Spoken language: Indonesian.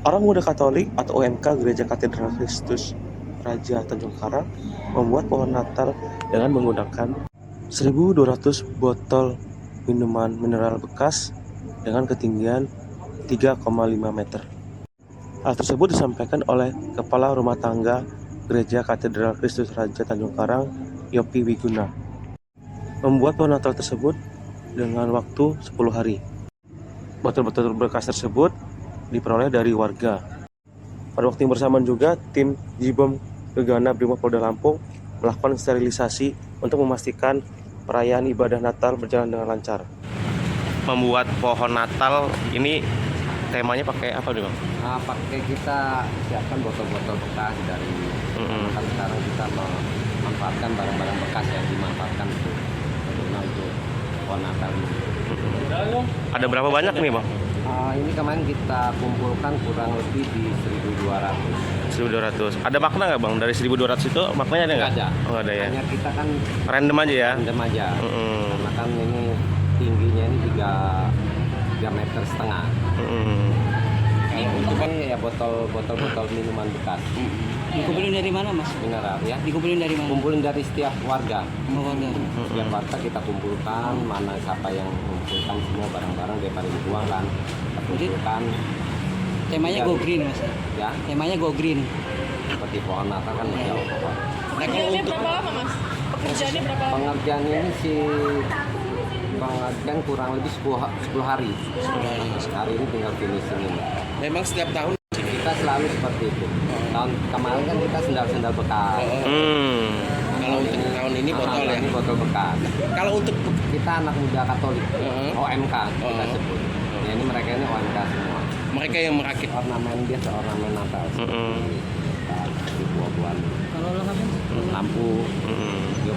Orang Muda Katolik atau OMK Gereja Katedral Kristus Raja Tanjung Karang membuat pohon Natal dengan menggunakan 1.200 botol minuman mineral bekas dengan ketinggian 3,5 meter. Hal tersebut disampaikan oleh Kepala Rumah Tangga Gereja Katedral Kristus Raja Tanjung Karang, Yopi Wiguna, membuat pohon Natal tersebut dengan waktu 10 hari. Botol-botol bekas tersebut diperoleh dari warga. Pada waktu yang bersamaan juga, tim Jibom Gegana Brimopolda Lampung melakukan sterilisasi untuk memastikan perayaan ibadah Natal berjalan dengan lancar. Membuat pohon Natal ini temanya pakai apa nih, Bang? Pakai kita siapkan botol-botol bekas dari kan sekarang kita memanfaatkan barang-barang bekas yang dimanfaatkan untuk pohon Natal ini. Ada berapa banyak nih, Bang? Ini kemarin kita kumpulkan kurang lebih di 1.200. 1.200. Ada makna nggak, Bang? Dari 1.200 itu maknanya ada nggak? Ada. Oh, ada ya. Hanya kita kan Random aja ya. random aja. Karena kan ini tingginya ini 3,5 meter. Ini ya botol minuman bekas. Dikumpulin dari mana, Mas? Mineral ya. Dikumpulin dari mana? Kumpulin dari setiap warga. Warga. Setiap warga kita kumpulkan, mana siapa yang mengumpulkan semua barang-barang daripada dibuang kan. Kita kumpulkan. Temanya go green, Mas. Ya, Temanya go green. seperti pohon Natal kan jauh pohon. Pengerjaannya berapa lama, Mas? Pekerjaannya berapa lama? Pengerjaan ini pengerjaan kurang lebih 10 hari. 10 hari ini tinggal finishing ini. Memang setiap tahun Kita selalu seperti itu. Tahun kemarin kan kita sendal-sendal bekas. kalau untuk tahun ini botol ya. Ini botol bekas. Kalau untuk Kita anak muda Katolik, OMK kita Oh. sebut. Ya, ini mereka ini OMK semua. mereka yang merakit Ornamen biasa, ornamen Natal. Seperti buah-buahan, Kalau lengkapnya lampu, juga